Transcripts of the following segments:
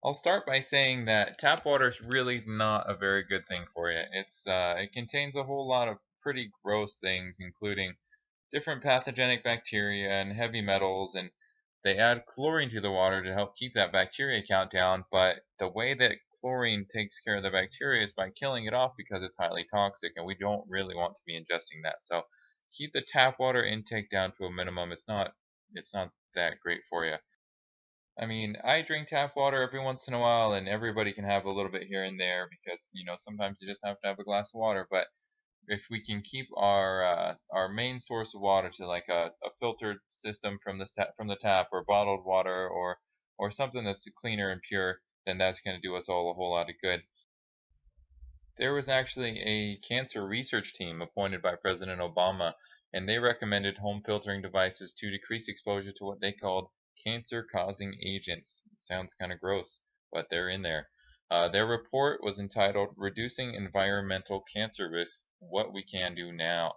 I'll start by saying that tap water is really not a very good thing for you. It contains a whole lot of pretty gross things, including different pathogenic bacteria and heavy metals, and they add chlorine to the water to help keep that bacteria count down. But the way that chlorine takes care of the bacteria is by killing it off because it's highly toxic, and we don't really want to be ingesting that. So keep the tap water intake down to a minimum. It's not that great for you. I mean, I drink tap water every once in a while, and everybody can have a little bit here and there because, sometimes you just have to have a glass of water. But if we can keep our main source of water to like a filtered system from from the tap, or bottled water, or something that's cleaner and pure, then that's going to do us all a whole lot of good. There was actually a cancer research team appointed by President Obama, and they recommended home filtering devices to decrease exposure to what they called cancer-causing agents. It sounds kind of gross, but they're in there. Their report was entitled "Reducing Environmental Cancer Risks: What We Can Do Now."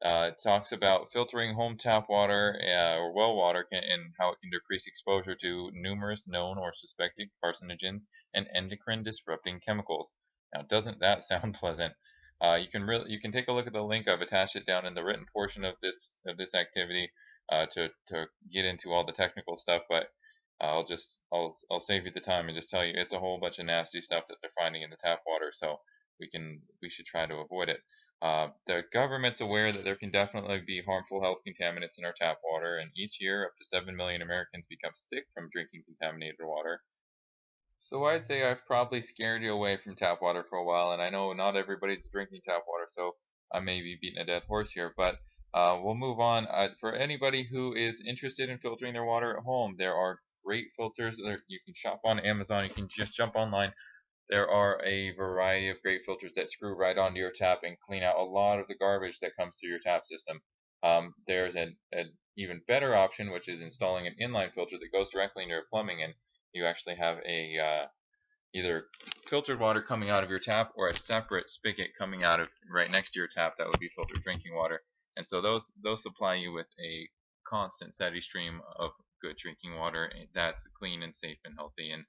It talks about filtering home tap water or well water and how it can decrease exposure to numerous known or suspected carcinogens and endocrine disrupting chemicals. Now, doesn't that sound pleasant? You can take a look at the link. I've attached it down in the written portion of this activity to get into all the technical stuff, but I'll save you the time and just tell you it's a whole bunch of nasty stuff that they're finding in the tap water. So we should try to avoid it. The government's aware that there can definitely be harmful health contaminants in our tap water, and each year up to 7 million Americans become sick from drinking contaminated water. So I'd say I've probably scared you away from tap water for a while, and I know not everybody's drinking tap water, so I may be beating a dead horse here, but we'll move on. For anybody who is interested in filtering their water at home, there are great filters. You can shop on Amazon. You can just jump online. There are a variety of great filters that screw right onto your tap and clean out a lot of the garbage that comes through your tap system. There's an even better option, which is installing an inline filter that goes directly into your plumbing, and you actually have either filtered water coming out of your tap or a separate spigot coming out of right next to your tap that would be filtered drinking water. And so those supply you with a constant, steady stream of good drinking water that's clean and safe and healthy, and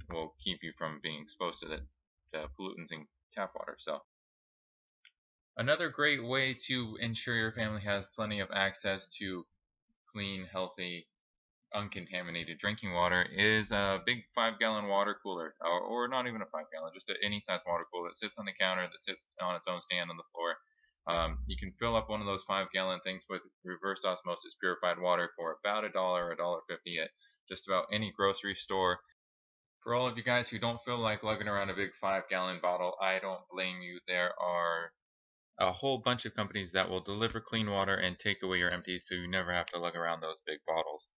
will keep you from being exposed to the pollutants in tap water. So another great way to ensure your family has plenty of access to clean, healthy, uncontaminated drinking water is a big 5-gallon water cooler, or not even a 5-gallon, just any size water cooler that sits on the counter, that sits on its own stand on the floor. You can fill up one of those 5-gallon things with reverse osmosis purified water for about a dollar 50 at just about any grocery store. For all of you guys who don't feel like lugging around a big 5-gallon bottle, I don't blame you. There are a whole bunch of companies that will deliver clean water and take away your empties, so you never have to lug around those big bottles.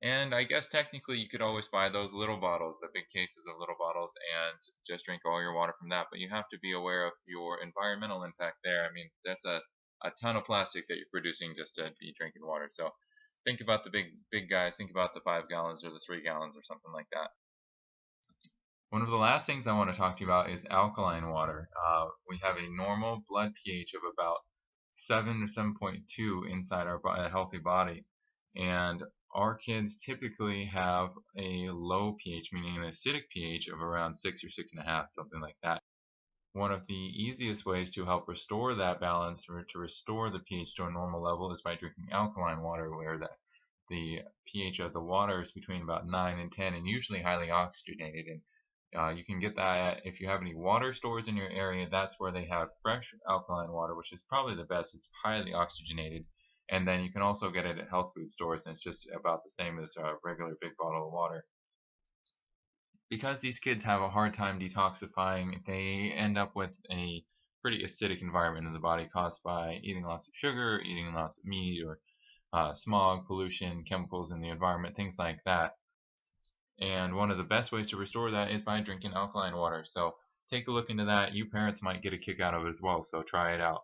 And I guess technically you could always buy those little bottles, the big cases of little bottles, and just drink all your water from that. But you have to be aware of your environmental impact there. I mean, that's a ton of plastic that you're producing just to be drinking water. So think about the big guys. Think about the 5 gallons or the 3 gallons or something like that. One of the last things I want to talk to you about is alkaline water. We have a normal blood pH of about 7 to 7.2 inside a healthy body, and our kids typically have a low pH, meaning an acidic pH of around 6 or 6.5, something like that. One of the easiest ways to help restore that balance, or to restore the pH to a normal level, is by drinking alkaline water, where the pH of the water is between about 9 and 10, and usually highly oxygenated. And you can get that if you have any water stores in your area. That's where they have fresh alkaline water, which is probably the best. It's highly oxygenated. And then you can also get it at health food stores, and it's just about the same as a regular big bottle of water. Because these kids have a hard time detoxifying, they end up with a pretty acidic environment in the body caused by eating lots of sugar, eating lots of meat, or smog, pollution, chemicals in the environment, things like that. And one of the best ways to restore that is by drinking alkaline water. So take a look into that. You parents might get a kick out of it as well, so try it out.